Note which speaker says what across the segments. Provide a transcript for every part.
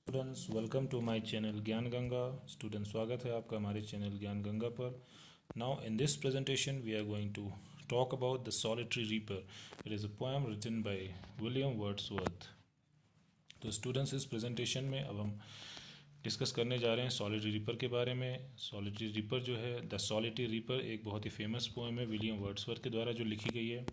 Speaker 1: Students welcome to my channel Gyan Ganga. Student स्वागत है आपका हमारे चैनल ज्ञान गंगा पर। Now in this presentation we are going to talk about the solitary reaper. It is a poem written by William Wordsworth. तो students इस presentation में अब हम डिस्कस करने जा रहे हैं सॉलिटरी रीपर के बारे में। सॉलिटरी रीपर जो है द सॉलिटरी रीपर एक बहुत ही फेमस पोएम है विलियम वर्ड्सवर्थ के द्वारा जो लिखी गई है।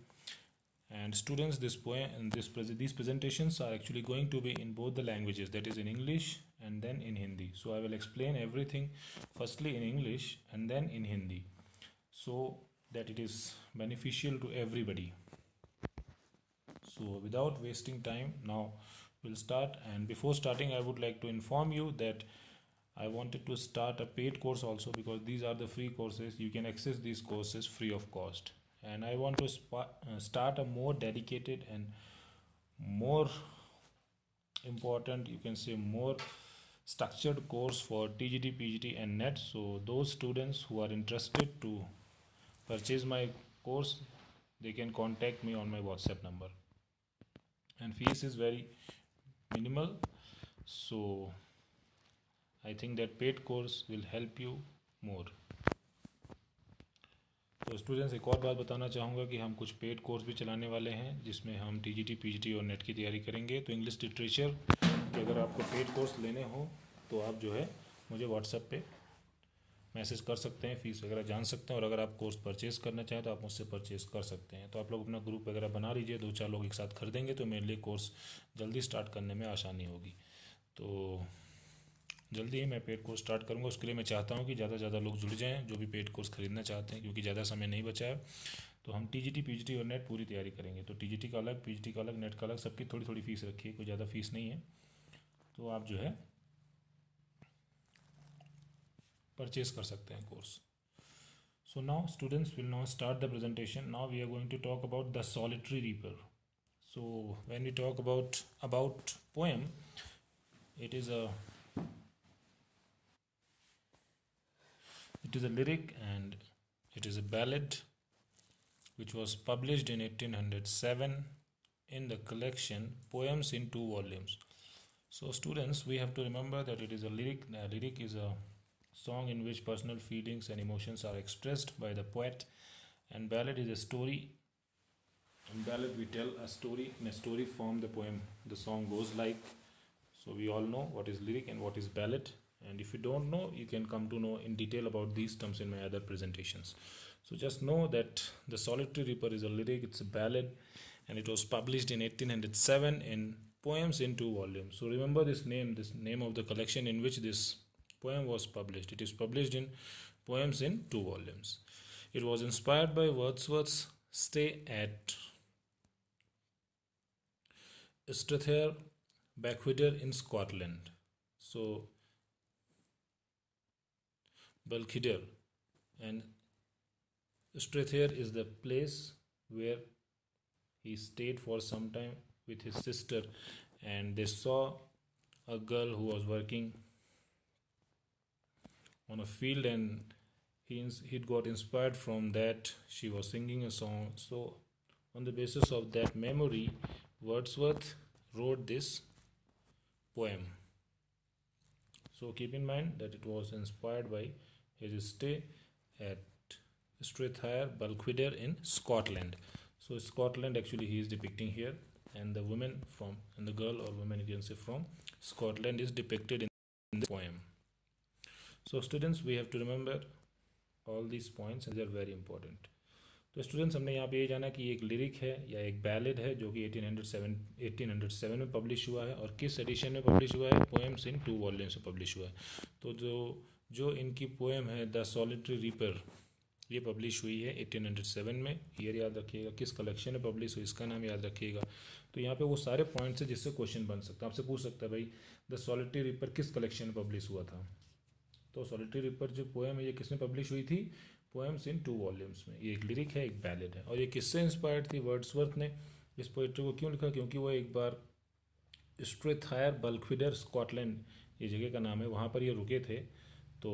Speaker 1: And students, this poem and these presentations are actually going to be in both the languages, that is in English and then in Hindi. So I will explain everything firstly in English and then in Hindi, so that it is beneficial to everybody. So without wasting time, now we'll start. And before starting, I would like to inform you that I wanted to start a paid course also, because these are the free courses. You can access these courses free of cost. And I want to start a more dedicated and more important, you can say more structured course for TGT, PGT and NET. So those students who are interested to purchase my course, they can contact me on my WhatsApp number. And fees is very minimal. So I think that paid course will help you more. तो students एक और बात बताना चाहूँगा कि हम कुछ paid course भी चलाने वाले हैं जिसमें हम टीजीटी, पीजीटी और नेट की तैयारी करेंगे। तो इंग्लिश लिटरेचर के अगर आपको पेड कोर्स लेने हो तो आप जो है मुझे व्हाट्सएप पे मैसेज कर सकते हैं, फ़ीस वगैरह जान सकते हैं। और अगर आप कोर्स परचेज़ करना चाहें तो आप मुझसे परचेज़ कर सकते हैं। तो आप लोग अपना ग्रुप वगैरह बना लीजिए, 2-4 लोग एक साथ खरीदेंगे तो मेरे लिए कोर्स जल्दी स्टार्ट करने में आसानी होगी। तो जल्दी ही मैं पेड कोर्स स्टार्ट करूँगा। उसके लिए मैं चाहता हूँ कि ज़्यादा से ज़्यादा लोग जुड़ जाएँ जो भी पेड कोर्स ख़रीदना चाहते हैं, क्योंकि ज़्यादा समय नहीं बचा है। तो हम टीजीटी, पीजीटी और नेट पूरी तैयारी करेंगे। तो टीजीटी का अलग, पीजीटी का अलग, नेट का अलग, सबकी थोड़ी थोड़ी फीस रखी है, कोई ज़्यादा फीस नहीं है। तो आप जो है परचेज कर सकते हैं course. So now students will now start the presentation. Now we are going to talk about the solitary reaper. So when we talk about poem, it is a lyric and it is a ballad which was published in 1807 in the collection Poems in Two Volumes. So students, we have to remember that it is a lyric. A lyric is a song in which personal feelings and emotions are expressed by the poet, and ballad is a story. In ballad we tell a story. In a story form the poem, the song goes like. So we all know what is lyric and what is ballad. And if you don't know, you can come to know in detail about these terms in my other presentations. So just know that the Solitary Reaper is a lyric, it's a ballad, and it was published in 1807 in Poems in Two Volumes. So remember this name of the collection in which this poem was published. It is published in Poems in Two Volumes. It was inspired by Wordsworth's stay at Strathair Balquhidder in Scotland. So Balquhidder and Strathair is the place where he stayed for some time with his sister, and they saw a girl who was working on a field, and he got inspired from that. She was singing a song. So on the basis of that memory, Wordsworth wrote this poem. So keep in mind that it was inspired by his stay at Strathair Balquhidder in Scotland. So Scotland actually he is depicting here, and the woman from, and the girl or woman you can say from Scotland is depicted in the poem. So students, we have to remember all these points and they are very important. तो students, हमने यहाँ पे ये जाना कि एक lyric है या एक बैलेड है जो कि 1807 में पब्लिश हुआ है। और किस एडिशन में पब्लिश हुआ है? पोएम्स इन टू वॉल्यूम्स में पब्लिश हुआ है। तो जो इनकी पोएम है द सॉलिटरी रीपर, ये पब्लिश हुई है 1807 में। ईयर याद रखिएगा, किस कलेक्शन में पब्लिश हुई इसका नाम याद रखिएगा। तो यहाँ पे वो सारे पॉइंट्स हैं जिससे क्वेश्चन बन सकता है। आपसे पूछ सकता है भाई द सॉलिटरी रीपर किस कलेक्शन में पब्लिश हुआ था। तो सॉलिटरी रीपर जो पोएम है ये किस में पब्लिश हुई थी? पोएम्स इन टू वॉल्यूम्स में। ये एक लिरिक है, एक बैलेड है। और ये किससे इंस्पायर्ड थी? वर्ड्सवर्थ ने इस पोइट्री को क्यों लिखा? क्योंकि वो एक बार स्ट्रेथायर बल्क्विडर स्कॉटलैंड, ये जगह का नाम है, वहाँ पर ये रुके थे। तो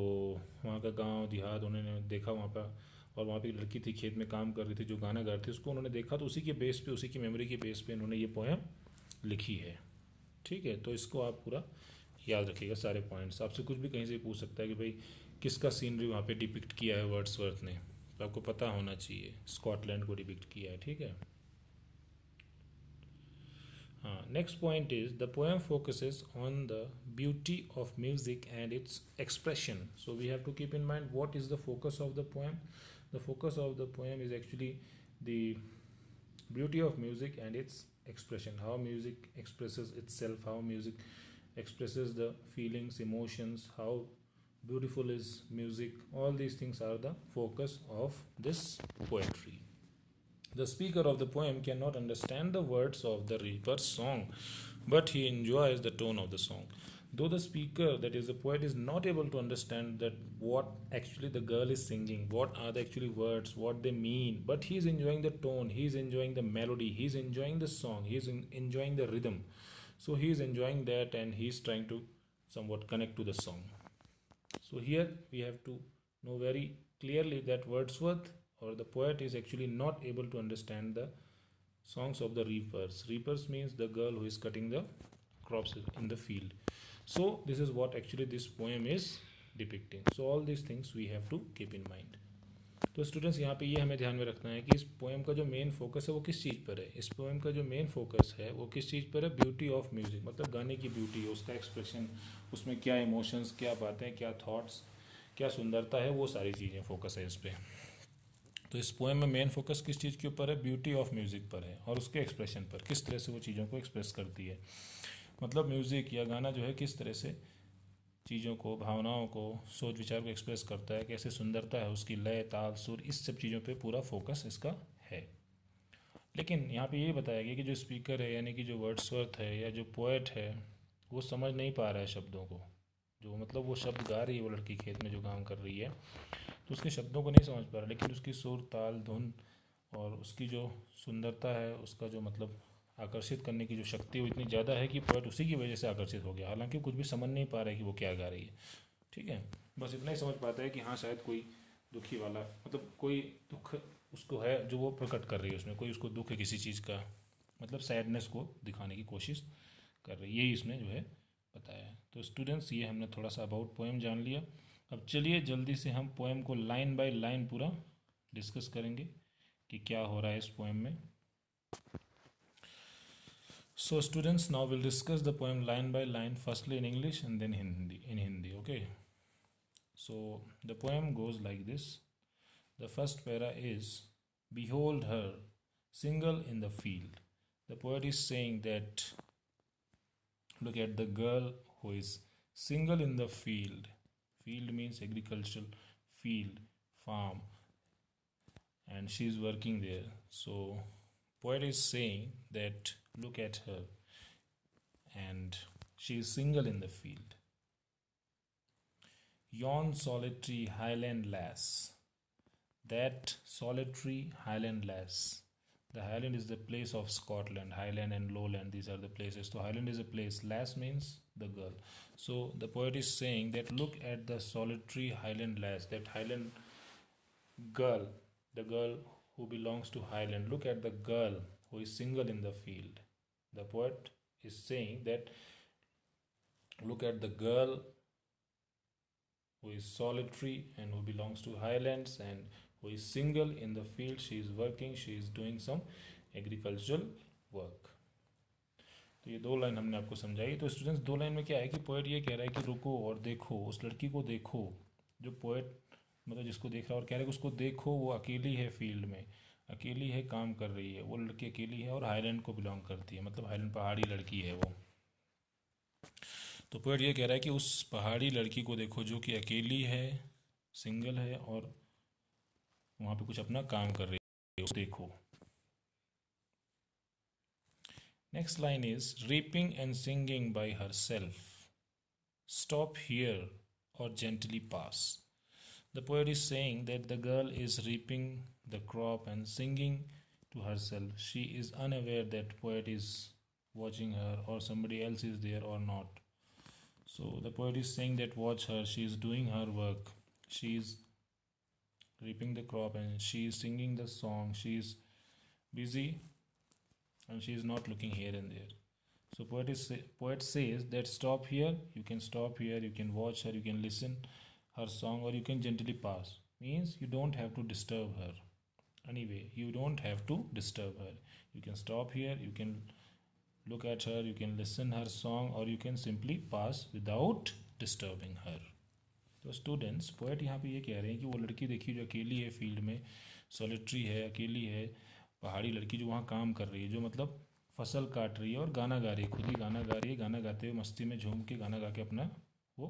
Speaker 1: वहाँ का गांव देहात उन्होंने देखा वहाँ पर, और वहाँ पे एक लड़की थी खेत में काम कर रही थी जो गाना गा रही थी, उसको उन्होंने देखा। तो उसी के बेस पे, उसी की मेमोरी के बेस पे इन्होंने ये पोएम लिखी है। ठीक है, तो इसको आप पूरा याद रखिएगा सारे पॉइंट्स। आपसे कुछ भी कहीं से पूछ सकता है कि भाई किसका सीनरी वहाँ पे डिपिक्ट किया है वर्ड्सवर्थ ने, तो आपको पता होना चाहिए स्कॉटलैंड को डिपिक्ट किया है, ठीक है। Next point is the poem focuses on the beauty of music and its expression. So we have to keep in mind what is the focus of the poem. The focus of the poem is actually the beauty of music and its expression. How music expresses itself, how music expresses the feelings, emotions, how beautiful is music. All these things are the focus of this poetry. The speaker of the poem cannot understand the words of the reaper's song, but he enjoys the tone of the song. Though the speaker, that is the poet, is not able to understand that what actually the girl is singing, what are the actually words, what they mean, but he is enjoying the tone, he is enjoying the melody, he is enjoying the song, he is enjoying the rhythm. So he is enjoying that and he is trying to somewhat connect to the song. So here we have to know very clearly that Wordsworth or the poet is actually not able to understand the songs of the reapers. Reapers means the girl who is cutting the crops in the field. So this is what actually this poem is depicting. So all these things we have to keep in mind. तो students यहाँ पे ये हमें ध्यान में रखना है कि इस पोएम का जो मेन फोकस है वो किस चीज़ पर है। इस पोएम का जो मेन फोकस है वो किस चीज़ पर है, ब्यूटी ऑफ म्यूज़िक, मतलब गाने की ब्यूटी, उसका एक्सप्रेशन, उसमें क्या इमोशंस, क्या बातें, क्या थॉट्स, क्या सुंदरता है, वो सारी चीज़ें फोकस है इस पर। तो इस पोएम में मेन फोकस किस चीज़ के ऊपर है, ब्यूटी ऑफ म्यूज़िक पर है और उसके एक्सप्रेशन पर, किस तरह से वो चीज़ों को एक्सप्रेस करती है। मतलब म्यूज़िक या गाना जो है किस तरह से चीज़ों को, भावनाओं को, सोच विचार को एक्सप्रेस करता है, कैसे सुंदरता है उसकी, लय, ताल, सुर, इस सब चीज़ों पे पूरा फोकस इसका है। लेकिन यहाँ पे ये बताया गया कि जो स्पीकर है यानी कि जो वर्ड्सवर्थ है या जो पोएट है वो समझ नहीं पा रहा है शब्दों को, जो मतलब वो शब्द गा रही है वो लड़की खेत में जो काम कर रही है तो उसके शब्दों को नहीं समझ पा रहा, लेकिन उसकी सुर, ताल, धुन और उसकी जो सुंदरता है, उसका जो मतलब आकर्षित करने की जो शक्ति है वो इतनी ज़्यादा है कि पोएट उसी की वजह से आकर्षित हो गया। हालांकि कुछ भी समझ नहीं पा रहा है कि वो क्या गा रही है, ठीक है। बस इतना ही समझ पाता है कि हाँ शायद कोई दुखी वाला, मतलब कोई दुख उसको है जो वो प्रकट कर रही है, उसमें कोई उसको दुख है किसी चीज़ का, मतलब सैडनेस को दिखाने की कोशिश कर रही है, यही इसमें जो है बताया है। तो स्टूडेंट्स ये हमने थोड़ा सा अबाउट पोएम जान लिया। अब चलिए जल्दी से हम पोएम को लाइन बाय लाइन पूरा डिस्कस करेंगे कि क्या हो रहा है इस पोएम में। So students, now we'll discuss the poem line by line, firstly in English and then in Hindi, okay? So the poem goes like this. The first para is, behold her, single in the field. The poet is saying that look at the girl who is single in the field. Field means agricultural field, farm, and she is working there. So poet is saying that look at her and she is single in the field. Yon solitary highland lass, that solitary highland lass. The highland is the place of Scotland, highland and lowland, these are the places. So highland is a place, lass means the girl. So the poet is saying that look at the solitary highland lass, that highland girl, the girl who belongs to highland. Look at the girl who is single in the field. The poet is saying that look at the girl who is solitary and who belongs to highlands and who is single in the field. She is working, she is doing some agricultural work. तो ये दो line हमने आपको समझाई। तो students दो line में क्या है कि पोएट ये कह रहा है कि रुको और देखो, उस लड़की को देखो, जो पोएट मतलब जिसको देख रहा है और कह रहा है कि उसको देखो, वो अकेली है फील्ड में, अकेली है, काम कर रही है, वो लड़की अकेली है और हाईलैंड को बिलोंग करती है, मतलब हाईलैंड पहाड़ी लड़की है वो। तो पोएट ये कह रहा है कि उस पहाड़ी लड़की को देखो जो कि अकेली है, सिंगल है और वहाँ पे कुछ अपना काम कर रही है, उस देखो। Next line is reaping and singing by herself, stop here or gently pass. The poet is saying that the girl is reaping the crop and singing to herself. She is unaware that poet is watching her or somebody else is there or not. So the poet is saying that watch her, she is doing her work. She is reaping the crop and she is singing the song. She is busy and she is not looking here and there. So poet says that stop here, you can stop here, you can watch her, you can listen her song, or you can gently pass. Means you don't have to disturb her. Anyway, you don't have to disturb her. You can stop here, you can look at her, you can listen her song, or you can simply pass without disturbing her. तो students poet यहाँ पे ये कह रहे हैं कि वो लड़की देखिए जो अकेली है फील्ड में, सॉलिटरी है, अकेली है, पहाड़ी लड़की जो वहाँ काम कर रही है, जो मतलब फसल काट रही है और गाना गा रही है, खुद ही गाना गा रही है, गाना गाते हुए मस्ती में झूम के गाना गा के अपना वो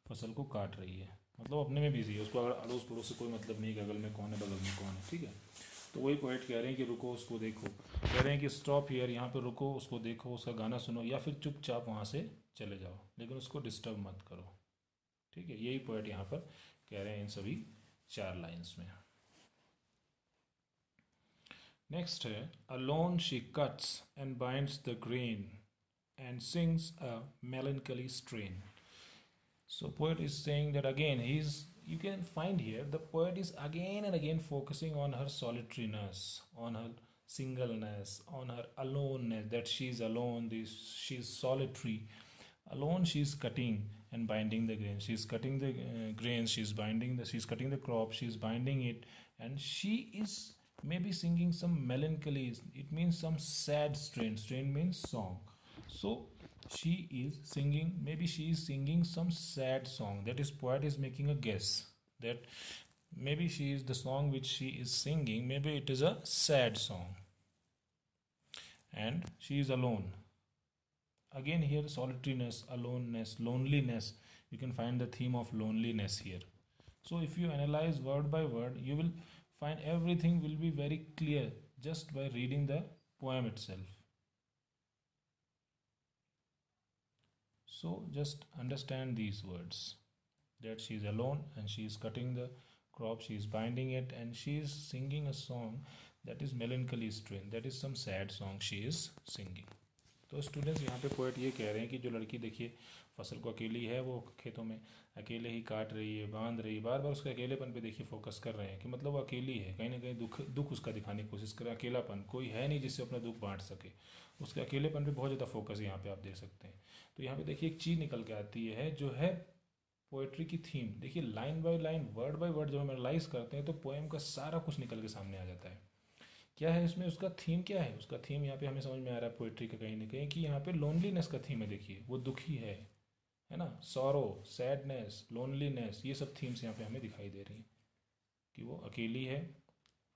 Speaker 1: फसल को काट रही है, मतलब अपने में बिजी है, उसको अगर अड़ोस पड़ोस से कोई मतलब नहीं कि अगल में कौन है बगल में कौन है, ठीक है। तो वही पोएट कह रहे हैं कि रुको उसको देखो, कह रहे हैं कि स्टॉप हियर, यहाँ पे रुको, उसको देखो, उसका गाना सुनो, या फिर चुपचाप वहाँ से चले जाओ, लेकिन उसको डिस्टर्ब मत करो, ठीक है। यही पोएट यहाँ पर कह रहे हैं इन सभी 4 लाइन्स में। नेक्स्ट है alone she cuts and binds the grain and sings a melancholy strain. So poet is saying that again you can find here the poet is again and again focusing on her solitariness, on her singleness, on her aloneness, that she is alone, she is solitary. Alone she is cutting and binding the grain. She is cutting the grains, she is cutting the crop, she is binding it, and she is maybe singing some melancholy. It means some sad strain. Strain means song. So she is singing, maybe she is singing some sad song. That is, poet is making a guess that maybe she is the song which she is singing, maybe it is a sad song, and she is alone. Again here solitariness, aloneness, loneliness, you can find the theme of loneliness here. So if you analyze word by word, you will find everything will be very clear just by reading the poem itself. So just understand these words, that she is alone and she is cutting the crop, she is binding it, and she is singing a song that is melancholy strain, that is some sad song she is singing. तो students यहाँ पे poet ये कह रहे हैं कि जो लड़की देखिए फसल को अकेली है, वो खेतों में अकेले ही काट रही है, बांध रही है, बार बार उसके अकेलेपन पे देखिए फोकस कर रहे हैं कि मतलब वो अकेली है, कहीं ना कहीं दुख उसका दिखाने की कोशिश कर रहा है, अकेलापन, कोई है नहीं जिससे अपना दुख बांट सके, उसके अकेलेपन पे बहुत ज़्यादा फोकस यहाँ पे आप देख सकते हैं। तो यहाँ पे देखिए एक चीज़ निकल के आती है जो है पोएट्री की थीम। देखिए line by line, word by word जब हम एनालाइज करते हैं तो पोएम का सारा कुछ निकल के सामने आ जाता है। क्या है इसमें, उसका थीम क्या है, उसका थीम यहाँ पे हमें समझ में आ रहा है पोएट्री का कहीं ना कहीं कि यहाँ पे लोनलीनेस का थीम है। देखिए वो दुखी है ना, सॉरो, सैडनेस, लोनलीनेस, ये सब थीम्स यहाँ पे हमें दिखाई दे रही हैं कि वो अकेली है,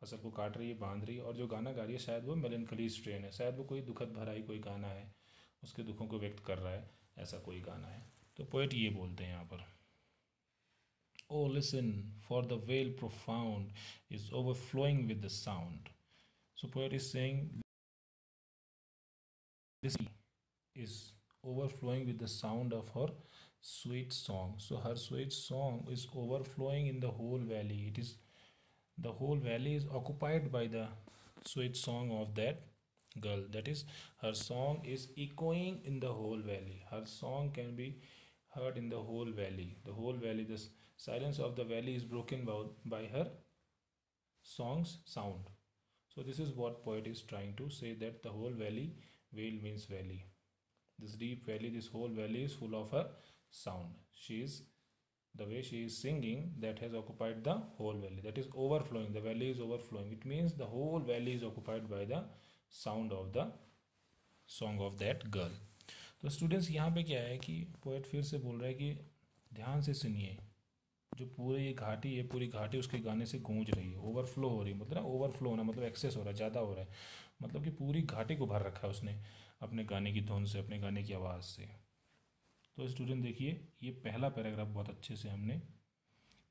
Speaker 1: फसल को काट रही है, बांध रही है, और जो गाना गा रही है शायद वो मेलनकली स्ट्रेन है, शायद वो कोई दुखद भरा ही कोई गाना है, उसके दुखों को व्यक्त कर रहा है, ऐसा कोई गाना है। तो पोएट ये बोलते हैं यहाँ पर, O listen for the vale profound is overflowing with the sound. So poet is saying this is overflowing with the sound of her sweet song. So her sweet song is overflowing in the whole valley. It is, the whole valley is occupied by the sweet song of that girl. That is, her song is echoing in the whole valley. Her song can be heard in the whole valley. The whole valley, the silence of the valley is broken by her song's sound. So this is what poet is trying to say, that the whole valley, vale means valley, this deep valley, this whole valley is full of her sound. She is, the way she is singing, that has occupied the whole valley, that is overflowing, the valley is overflowing, it means the whole valley is occupied by the sound of the song of that girl. तो students यहाँ पे क्या है कि poet फिर से बोल रहा है कि ध्यान से सुनिए, जो पूरी ये घाटी है, पूरी घाटी उसके गाने से गूंज रही है, ओवरफ्लो हो रही है, मतलब ना ओवरफ्लो होना मतलब एक्सेस हो रहा है, ज़्यादा हो रहा है, मतलब कि पूरी घाटी को भर रखा है उसने अपने गाने की धुन से, अपने गाने की आवाज़ से। तो स्टूडेंट देखिए ये पहला पैराग्राफ बहुत अच्छे से हमने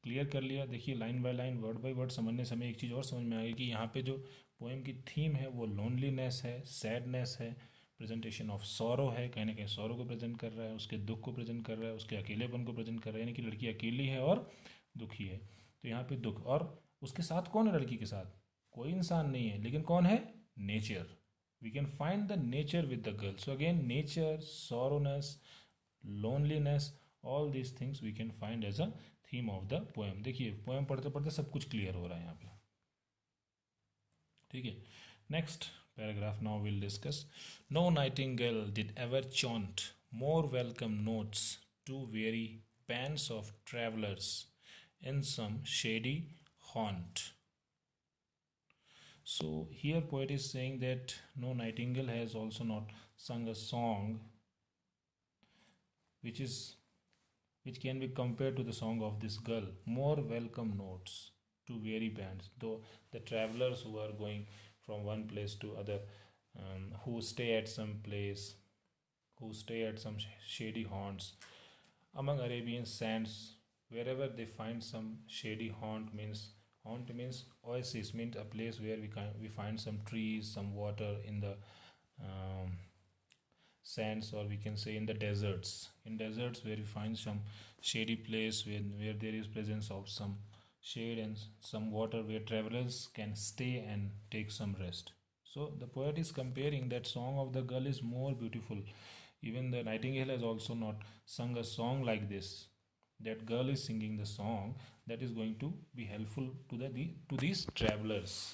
Speaker 1: क्लियर कर लिया। देखिए line by line, word by word समझने से हमें एक चीज़ और समझ में आ गई कि यहाँ पे जो पोएम की थीम है वो लोनलीनेस है, सैडनेस है, प्रेजेंटेशन ऑफ सॉरो है, कहीं ना कहीं सॉरो को प्रेजेंट कर रहा है, उसके दुख को प्रेजेंट कर रहा है, उसके अकेलेपन को प्रेजेंट कर रहा है, यानी कि लड़की अकेली है और दुखी है। तो यहाँ पे दुख, और उसके साथ कौन है, लड़की के साथ कोई इंसान नहीं है, लेकिन कौन है, nature. We can find the nature with the girl. So again nature, sorrowness, loneliness, all these things we can find as a theme of the poem. देखिए पोएम पढ़ते पढ़ते सब कुछ क्लियर हो रहा है यहाँ पे, ठीक है। Next paragraph now we'll discuss. No nightingale did ever chaunt more welcome notes to weary bands of travelers in some shady haunt. So here poet is saying that no nightingale has also not sung a song which is which can be compared to the song of this girl. More welcome notes to weary bands, though the travelers who are going from one place to other, who stay at some place, who stay at some shady haunts among Arabian sands, wherever they find some shady haunt means oasis, means a place where we find some trees, some water in the um, sands, or we can say in the deserts, in deserts where we find some shady place where there is presence of some shade and some water where travelers can stay and take some rest. So the poet is comparing that song of the girl is more beautiful. Even the nightingale has also not sung a song like this. That girl is singing the song that is going to be helpful to to these travelers.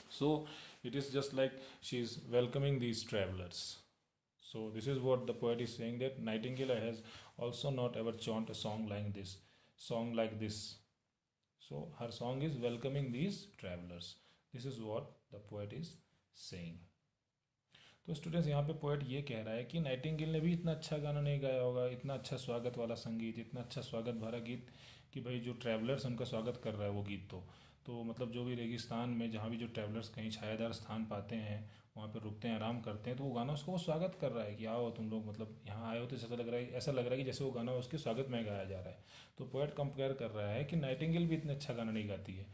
Speaker 1: So it is just like she is welcoming these travelers. So this is what the poet is saying, that Nightingale has also not ever chaunt a song like this. So her song is welcoming these travelers. This is what the poet is saying. तो students यहाँ पे poet ये कह रहा है कि Nightingale ने भी इतना अच्छा गाना नहीं गाया होगा, इतना अच्छा स्वागत वाला संगीत, इतना अच्छा स्वागत भरा गीत कि भाई जो ट्रैवलर्स उनका स्वागत कर रहा है वो गीत तो मतलब जो भी रेगिस्तान में जहाँ भी जो ट्रैवलर्स कहीं छायादार स्थान पाते हैं वहाँ पे रुकते हैं, आराम करते हैं, तो वो गाना उसको वो स्वागत कर रहा है कि आओ तुम लोग, मतलब यहाँ आए हो तो ऐसा लग रहा है कि जैसे वो गाना उसके स्वागत में गाया जा रहा है. तो पोएट कंपेयर कर रहा है कि नाइटिंगेल भी इतना अच्छा गाना नहीं गाती है,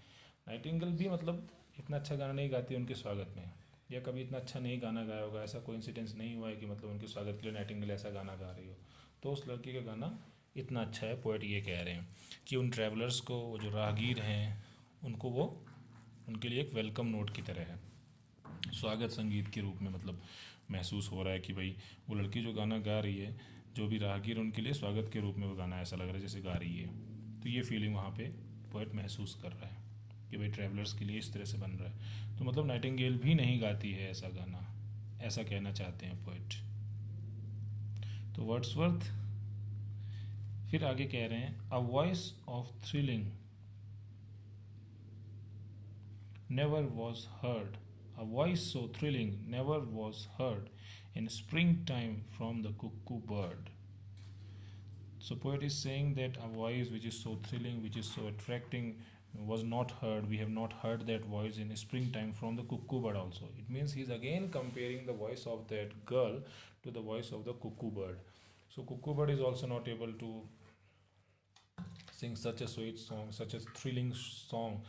Speaker 1: नाइटिंगेल भी मतलब इतना अच्छा गाना नहीं गाती है उनके स्वागत में, या कभी इतना अच्छा नहीं गाना गाया होगा, ऐसा कोई इंसिडेंस नहीं हुआ है कि मतलब उनके स्वागत के लिए नाइटिंगेल ऐसा गाना गा रही हो. तो उस लड़की का गाना इतना अच्छा है. पोएट ये कह रहे हैं कि उन ट्रैवलर्स को, वो जो राहगीर हैं, उनको वो उनके लिए एक वेलकम नोट की तरह है, स्वागत संगीत के रूप में मतलब महसूस हो रहा है कि भाई वो लड़की जो गाना गा रही है, जो भी राहगीर उनके लिए स्वागत के रूप में वो गाना ऐसा लग रहा है जैसे गा रही है. तो ये फीलिंग वहाँ पे पोएट महसूस कर रहा है कि भाई ट्रैवलर्स के लिए इस तरह से बन रहा है. तो मतलब नाइटिंगेल भी नहीं गाती है ऐसा गाना, ऐसा कहना चाहते हैं पोएट. तो वर्ड्सवर्थ फिर आगे कह रहे हैं, a voice of thrilling never was heard, a voice so thrilling never was heard in springtime from the cuckoo bird. So poet is saying that a voice which is so thrilling, which is so attracting, was not heard. We have not heard that voice in springtime from the cuckoo bird also. It means he is again comparing the voice of that girl to the voice of the cuckoo bird. So cuckoo bird is also not able to sing such a sweet song, such a thrilling song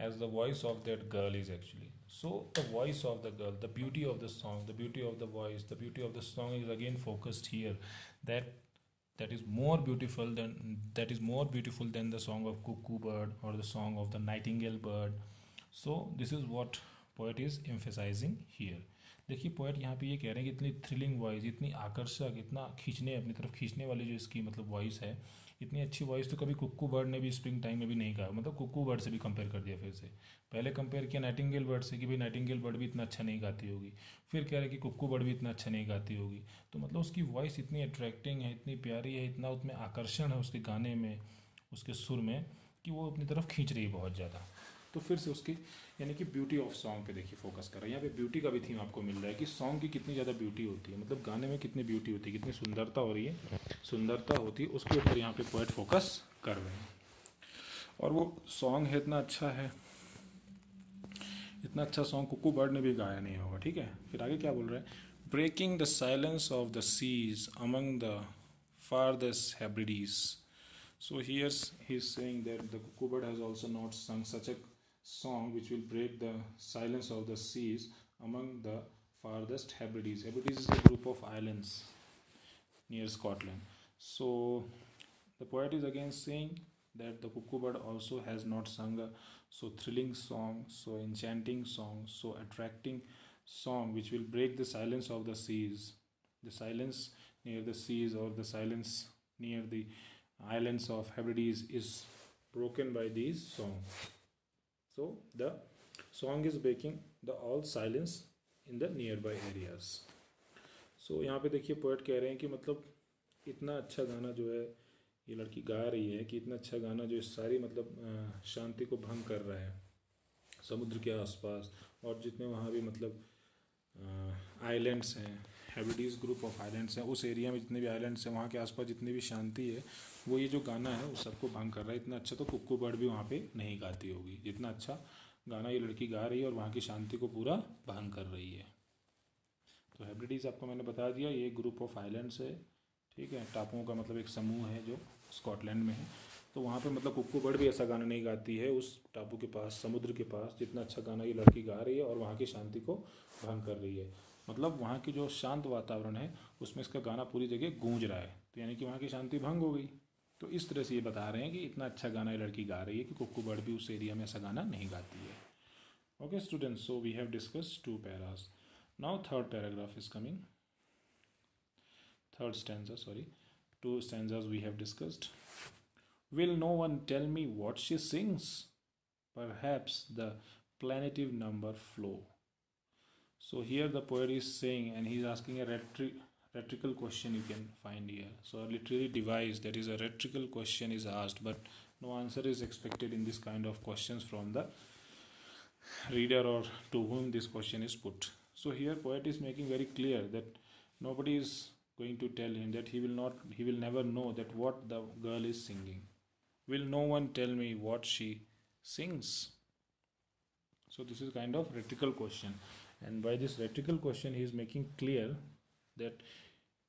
Speaker 1: as the voice of that girl is actually. So the voice of the girl, the beauty of the song, the beauty of the voice, the beauty of the song is again focused here. That that is more beautiful than the song of cuckoo bird or the song of the nightingale bird. So this is what poet is emphasizing here. देखिए poet यहाँ पे ये कह रहे हैं कि इतनी thrilling voice, इतनी आकर्षक, इतना खींचने अपनी तरफ खींचने वाली जो इसकी मतलब वॉइस है, इतनी अच्छी वॉइस तो कभी कुक्कू बर्ड ने भी स्प्रिंग टाइम में भी नहीं गाया. मतलब कुक्कू बर्ड से भी कंपेयर कर दिया फिर से. पहले कंपेयर किया नाइटिंगेल बर्ड से कि भाई नाइटिंगेल बर्ड भी इतना अच्छा नहीं गाती होगी, फिर कह रहे कि कुक्कू बर्ड भी इतना अच्छा नहीं गाती होगी. तो मतलब उसकी वॉइस इतनी अट्रैक्टिंग है, इतनी प्यारी है, इतना उसमें आकर्षण है उसके गाने में, उसके सुर में, कि वो अपनी तरफ खींच रही है बहुत ज़्यादा. तो फिर से उसकी यानी कि ब्यूटी ऑफ सॉन्ग पे देखिए फोकस कर रहा है. यहाँ पे ब्यूटी का भी थीम आपको मिल रहा है कि सॉन्ग की कितनी ज़्यादा ब्यूटी होती है, मतलब गाने में कितनी ब्यूटी होती है, कितनी सुंदरता हो रही है, सुंदरता होती है, उसके ऊपर यहाँ पे पोएट फोकस कर रहे हैं. और वो सॉन्ग है इतना अच्छा है, इतना अच्छा सॉन्ग कुक्कू बर्ड ने भी गाया नहीं होगा. ठीक है, फिर आगे क्या बोल रहा है, breaking the silence of the seas among the farthest Hebrides. So here's he's saying that the cuckoo bird has also not sung such a song which will break the silence of the seas among the farthest Hebrides. Hebrides is a group of islands near Scotland. So the poet is again saying that the cuckoo bird also has not sung a so thrilling song, so enchanting song, so attracting song which will break the silence of the seas. The silence near the seas or the silence near the islands of Hebrides is broken by these songs. So the song is breaking the all silence in the nearby areas. So यहाँ पे देखिए poet कह रहे हैं कि मतलब इतना अच्छा गाना जो है ये लड़की गा रही है कि इतना अच्छा गाना जो इस सारी मतलब शांति को भंग कर रहा है समुद्र के आसपास और जितने वहाँ भी मतलब आइलैंड्स हैं, हेब्रिडीज ग्रुप ऑफ आइलैंड्स हैं, उस एरिया में जितने भी आइलैंड्स हैं वहाँ के आसपास जितनी भी शांति है वो ये जो गाना है उस सबको भंग कर रहा है। इतना अच्छा तो कुक्कू बर्ड भी वहाँ पे नहीं गाती होगी जितना अच्छा गाना ये लड़की गा रही है और वहाँ की शांति को पूरा भंग कर रही है। तो हेब्रिडीज आपको मैंने बता दिया ये ग्रुप ऑफ आइलैंड्स है, ठीक है, टापुओं का मतलब एक समूह है जो स्कॉटलैंड में है। तो वहाँ पे मतलब कुक्कू बर्ड भी ऐसा गाना नहीं गाती है उस टापू के पास, समुद्र के पास, जितना अच्छा गाना ये लड़की गा रही है और वहाँ की शांति को भंग कर रही है। मतलब वहाँ की जो शांत वातावरण है उसमें इसका गाना पूरी जगह गूंज रहा है, तो यानी कि वहाँ की शांति भंग हो गई। तो इस तरह से ये बता रहे हैं कि इतना अच्छा गाना ये लड़की गा रही है कि कुक्कू बर्ड भी उस एरिया में ऐसा गाना नहीं गाती है। Okay students, so we have discussed 2 paras. Now third paragraph is coming. Third stanza, sorry. 2 stanzas we have discussed. Will no one tell me what she sings? Perhaps the plaintive number flow. So here the poet is saying, and he is asking a rhetorical question you can find here. So a literary device, that is a rhetorical question is asked, but no answer is expected in this kind of questions from the reader or to whom this question is put. So here poet is making very clear that nobody is going to tell him that he will never know that what the girl is singing. Will no one tell me what she sings? So this is kind of rhetorical question, and by this rhetorical question he is making clear that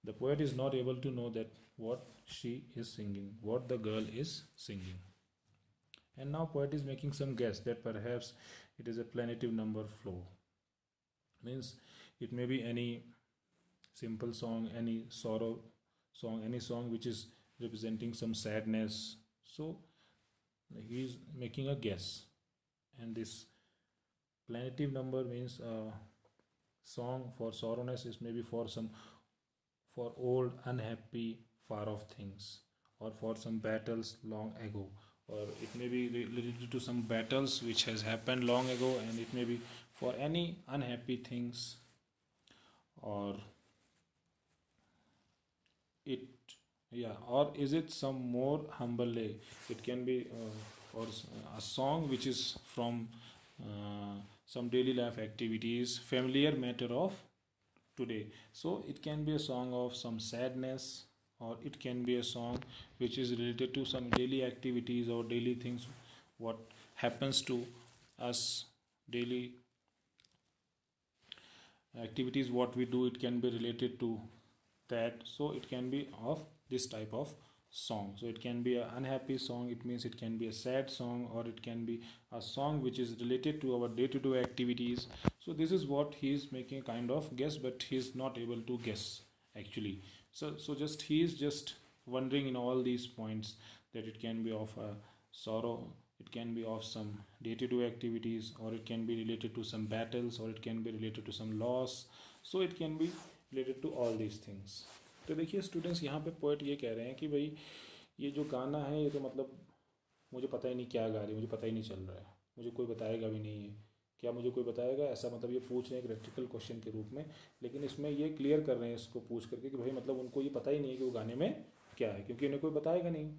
Speaker 1: the poet is not able to know that what she is singing, what the girl is singing. And now poet is making some guess that perhaps it is a plaintive number flow. Means it may be any simple song, any sorrow song, any song which is representing some sadness. So he is making a guess, and this plaintive number means a song for sorrowness is maybe for old unhappy far off things, or for some battles long ago, or it may be related to some battles which has happened long ago, and it may be for any unhappy things, or it or is it some more humble day? It can be or a song which is from some daily life activities, familiar matter of today. So it can be a song of some sadness, or it can be a song which is related to some daily activities or daily things what happens to us, daily activities what we do, it can be related to that. So it can be of this type of song. So it can be an unhappy song, it means it can be a sad song, or it can be a song which is related to our day-to-day activities. So this is what he is making a kind of guess, but he is not able to guess actually. So just he is just wondering in all these points that it can be of a sorrow, it can be of some day-to-day activities, or it can be related to some battles, or it can be related to some loss. So it can be related to all these things. तो देखिए students, यहाँ पे poet ये कह रहे हैं कि भाई ये जो गाना है ये तो मतलब मुझे पता ही नहीं क्या गा रही, मुझे पता ही नहीं चल रहा है, मुझे कोई बताएगा भी नहीं है, क्या मुझे कोई बताएगा, ऐसा मतलब ये पूछ रहे हैं एक रेक्टिकल क्वेश्चन के रूप में। लेकिन इसमें ये क्लियर कर रहे हैं इसको पूछ करके कि भाई मतलब उनको ये पता ही नहीं है कि वो गाने में क्या है, क्योंकि उन्हें कोई बताएगा नहीं।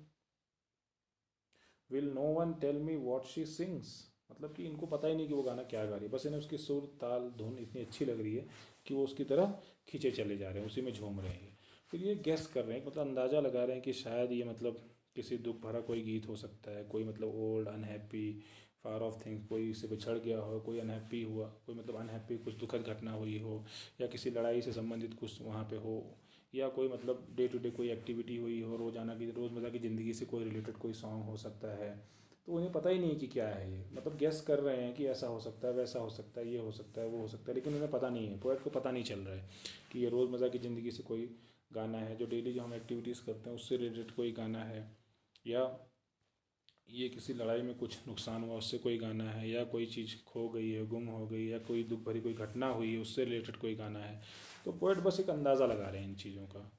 Speaker 1: Will no one tell me what she sings, मतलब कि इनको पता ही नहीं कि वो गाना क्या गा रही है, बस इन्हें उसकी सुर ताल धुन इतनी अच्छी लग रही है कि वो उसकी तरह खींचे चले जा रहे हैं, उसी में झूम रहे हैं। फिर ये गेस कर रहे हैं, मतलब अंदाज़ा लगा रहे हैं कि शायद ये मतलब किसी दुख भरा कोई गीत हो सकता है, कोई मतलब old unhappy far of things, कोई से बिछड़ गया हो, कोई अनहैप्पी हुआ, कोई मतलब अनहैप्पी कुछ दुखद घटना हुई हो, या किसी लड़ाई से संबंधित कुछ वहाँ पे हो, या कोई मतलब डे टू डे कोई एक्टिविटी हुई हो, रोज़ाना की रोज़मर्रा की ज़िंदगी से कोई रिलेटेड कोई सॉन्ग हो सकता है। तो उन्हें पता ही नहीं कि क्या है ये, मतलब गेस कर रहे हैं कि ऐसा हो सकता है, वैसा हो सकता है, ये हो सकता है, वो हो सकता है, लेकिन उन्हें पता नहीं है, पोएट को पता नहीं चल रहा है कि ये रोज़मर्रा की ज़िंदगी से कोई गाना है, जो डेली जो हम एक्टिविटीज़ करते हैं उससे रिलेटेड कोई गाना है, या ये किसी लड़ाई में कुछ नुकसान हुआ उससे कोई गाना है, या कोई चीज़ खो गई है, गुम हो गई, या कोई दुख भरी कोई घटना हुई है उससे रिलेटेड कोई गाना है। तो पोएट बस एक अंदाज़ा लगा रहे हैं इन चीज़ों का।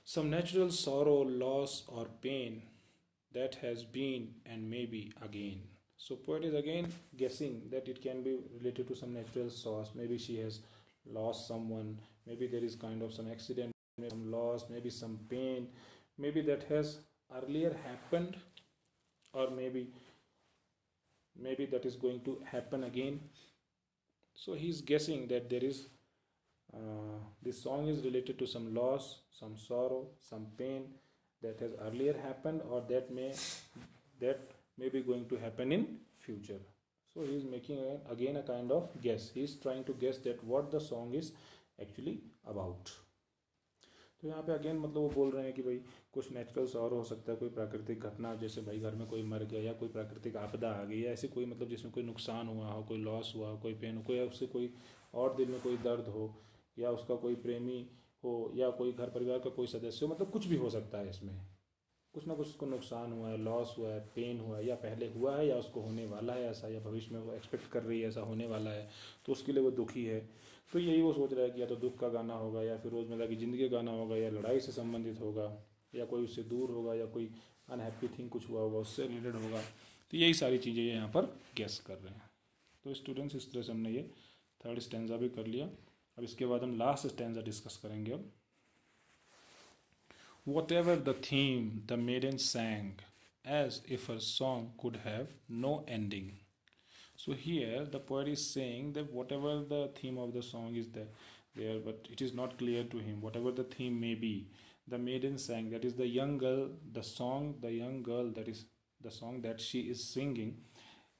Speaker 1: सम नेचुरल sorrow, लॉस और pen that has been and may be again. So poet is again guessing that it can be related to some natural source. Maybe she has lost someone. Maybe there is kind of some accident, maybe some loss, maybe some pain. Maybe that has earlier happened, or maybe that is going to happen again. So he's guessing that there is this song is related to some loss, some sorrow, some pain that has earlier happened, or that may be going to happen in future. So he is making again a kind of guess. He is trying to guess that what the song is actually about. तो यहाँ पे again मतलब वो बोल रहे हैं कि भाई कुछ नेचुरल सॉर हो सकता है, कोई प्राकृतिक घटना, जैसे भाई घर में कोई मर गया या कोई प्राकृतिक आपदा आ गई, या ऐसे कोई मतलब जिसमें कोई नुकसान हुआ हो, कोई लॉस हुआ हो, कोई पेन हो, कोई उससे कोई और दिल में कोई दर्द हो, या उसका कोई प्रेमी हो, या कोई घर परिवार का कोई सदस्य हो, मतलब कुछ भी हो सकता है इसमें। कुछ ना कुछ उसको नुकसान हुआ है, लॉस हुआ है, पेन हुआ है, या पहले हुआ है या उसको होने वाला है ऐसा, या भविष्य में वो एक्सपेक्ट कर रही है ऐसा होने वाला है, तो उसके लिए वो दुखी है। तो यही वो सोच रहा है कि या तो दुख का गाना होगा, या फिर रोज़मर्रा की ज़िंदगी का गाना होगा, या लड़ाई से संबंधित होगा, या कोई उससे दूर होगा, या कोई अनहैप्पी थिंग कुछ हुआ होगा उससे रिलेटेड होगा। तो यही सारी चीज़ें यहाँ पर गेस कर रहे हैं। तो स्टूडेंट्स इस तरह से हमने ये थर्ड स्टैंजा भी कर लिया। अब इसके बाद हम लास्ट स्टैंजा डिस्कस करेंगे। अब Whatever the theme, the maiden sang, as if her song could have no ending. So here the poet is saying that whatever the theme of the song is there, but it is not clear to him. Whatever the theme may be, the maiden sang, that is the young girl, the young girl, that is the song that she is singing.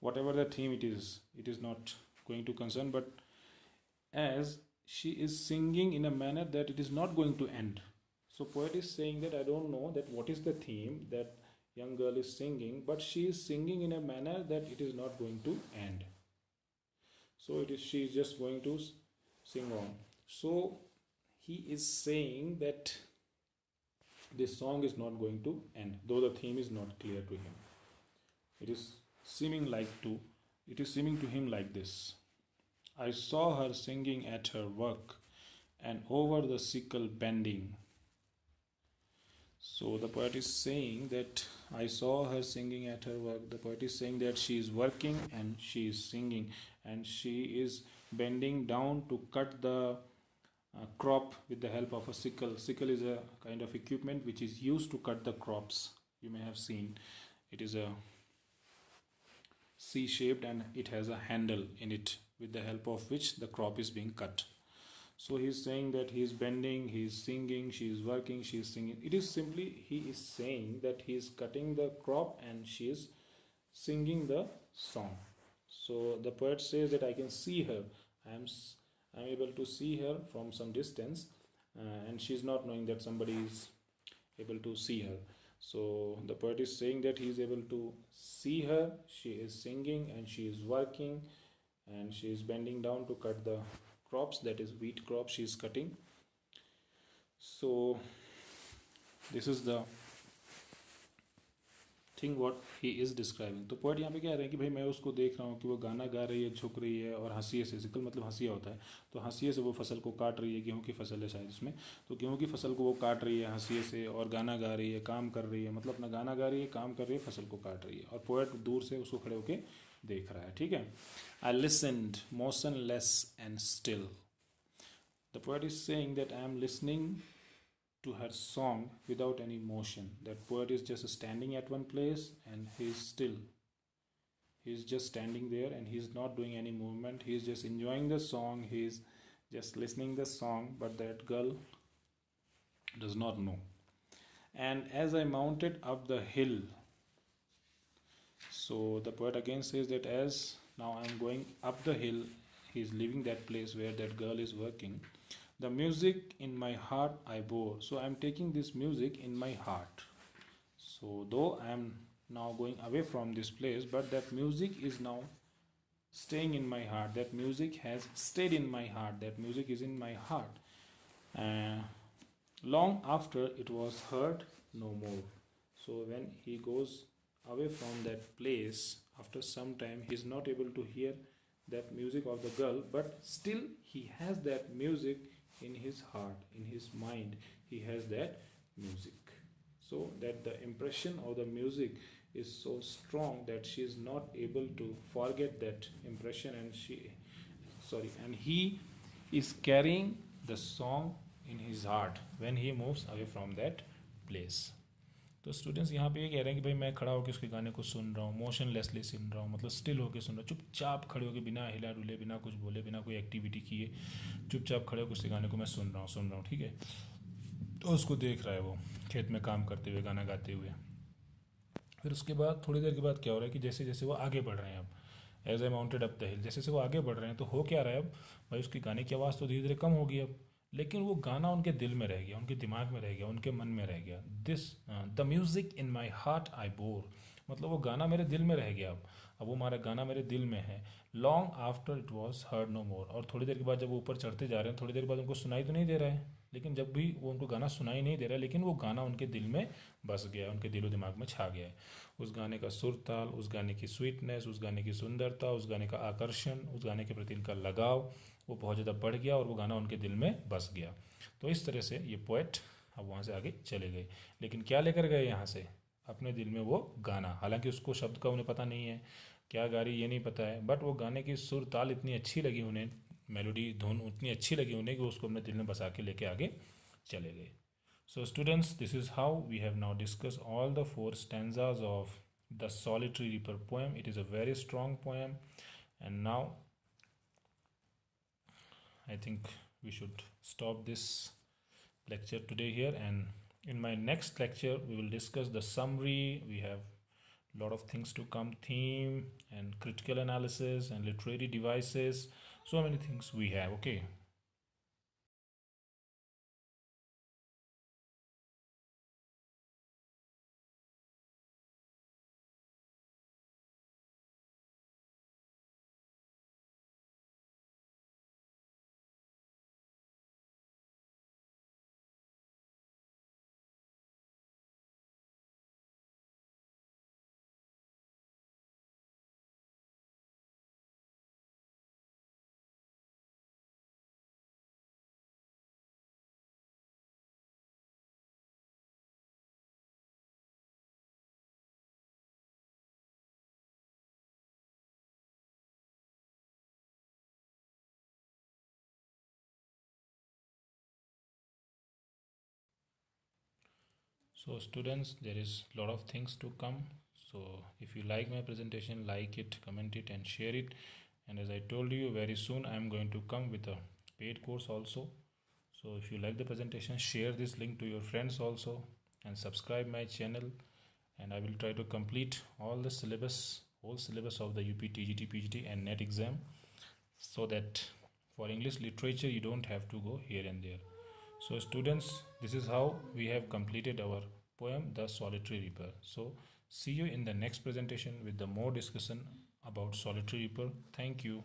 Speaker 1: Whatever the theme it is not going to concern, but as she is singing in a manner that it is not going to end. So poet is saying that I don't know that what is the theme that young girl is singing, but she is singing in a manner that it is not going to end. So she is just going to sing on. So he is saying that this song is not going to end, though the theme is not clear to him. It is seeming to him like this. I saw her singing at her work, and over the sickle bending. So the poet is saying that I saw her singing at her work. The poet is saying that she is working and she is singing, and she is bending down to cut the crop with the help of a sickle. Sickle is a kind of equipment which is used to cut the crops. You may have seen it is a C-shaped and it has a handle in it with the help of which the crop is being cut. So he is saying that he is bending, he is singing, she is working, she is singing. It is simply he is saying that he is cutting the crop and she is singing the song. So the poet says that I can see her. I am able to see her from some distance, and she is not knowing that somebody is able to see her. So the poet is saying that he is able to see her. She is singing and she is working, and she is bending down to cut the crops, that is wheat crop she is cutting. So this is the thing what he is describing. तो poet यहाँ पे कह रहे हैं कि भाई मैं उसको देख रहा हूँ कि वो गाना गा रही है, झुक रही है, और हंसिए से, सिकल मतलब हंसिया होता है, तो हंसिए से वो फसल को काट रही है. गेहूँ की फसल है शायद इसमें, तो गेहूँ की फसल को वो काट रही है हंसिए से, और गाना गा रही है, काम कर रही है, मतलब अपना गाना गा रही है, काम कर रही है, फसल को काट रही है, और पोइट दूर से उसको खड़े होकर देख रहा है. ठीक है. I listened motionless and still. The poet is saying that I am listening to her song without any motion. That poet is just standing at one place and he's still. He's just standing there and he's not doing any movement. He's just enjoying the song. He's just listening the song, but that girl does not know. And as I mounted up the hill, so the poet again says that as now I'm going up the hill, he's leaving that place where that girl is working. The music in my heart I bore. So I am taking this music in my heart. So though I am now going away from this place, but that music is now staying in my heart. That music has stayed in my heart. That music is in my heart. Long after it was heard no more. So when he goes away from that place, after some time he is not able to hear that music of the girl, but still he has that music in his heart, in his mind, he has that music. so that the impression of the music is so strong that she is not able to forget that impression, and he is carrying the song in his heart when he moves away from that place. तो students यहाँ पे ये कह रहे हैं कि भाई मैं खड़ा होकर उसके गाने को सुन रहा हूँ, मोशनलेसली सुन रहा हूँ, मतलब स्टिल होकर सुन रहा हूँ, चुपचाप खड़े होकर, बिना हिला डुले, बिना कुछ बोले, बिना कोई एक्टिविटी किए, चुपचाप खड़े होकर उसके गाने को मैं सुन रहा हूँ, ठीक है। तो उसको देख रहा है वो खेत में काम करते हुए, गाना गाते हुए। फिर उसके बाद थोड़ी देर के बाद क्या हो रहा है कि जैसे जैसे वो आगे बढ़ रहे हैं, अब as I mounted up the hill, जैसे जैसे वो आगे बढ़ रहे हैं तो हो क्या रहा है, अब भाई उसकी गाने की आवाज़ तो धीरे धीरे कम होगी अब, लेकिन वो गाना उनके दिल में रह गया, उनके दिमाग में रह गया, उनके मन में रह गया। This the music in my heart I bore, मतलब वो गाना मेरे दिल में रह गया अब वो हमारा गाना मेरे दिल में है। Long after it was heard no more, और थोड़ी देर के बाद जब वो ऊपर चढ़ते जा रहे हैं, थोड़ी देर बाद उनको सुनाई तो नहीं दे रहा है, लेकिन जब भी वो उनको गाना सुनाई नहीं दे रहा है, लेकिन वो गाना उनके दिल में बस गया है, उनके दिलो दिमाग में छा गया है। उस गाने का सुर ताल, उस गाने की स्वीटनेस, उस गाने की सुंदरता, उस गाने का आकर्षण, उस गाने के प्रति इनका लगाव, वो बहुत ज़्यादा बढ़ गया और वो गाना उनके दिल में बस गया। तो इस तरह से ये पोएट अब वहाँ से आगे चले गए, लेकिन क्या लेकर गए यहाँ से, अपने दिल में वो गाना। हालांकि उसको शब्द का उन्हें पता नहीं है, क्या गा रही ये नहीं पता है, बट वो गाने की सुर ताल इतनी अच्छी लगी उन्हें, मेलोडी धुन उतनी अच्छी लगी उन्हें कि उसको अपने दिल में बसा के लेके आगे चले गए। So students, this is how we have now discussed all the four stanzas of the Solitary Reaper poem. It is a very strong poem, and now I think we should stop this lecture today here, and in my next lecture we will discuss the summary. We have a lot of things to come, theme and critical analysis and literary devices, so many things we have. Okay. So students, there is a lot of things to come. So if you like my presentation, like it, comment it and share it. And as I told you, very soon I am going to come with a paid course also. So if you like the presentation, share this link to your friends also, and subscribe my channel, and I will try to complete all the syllabus, whole syllabus of the UP TGT PGT and NET exam, so that for English literature you don't have to go here and there. So students, this is how we have completed our poem The Solitary Reaper. So see you in the next presentation with the more discussion about Solitary Reaper. Thank you.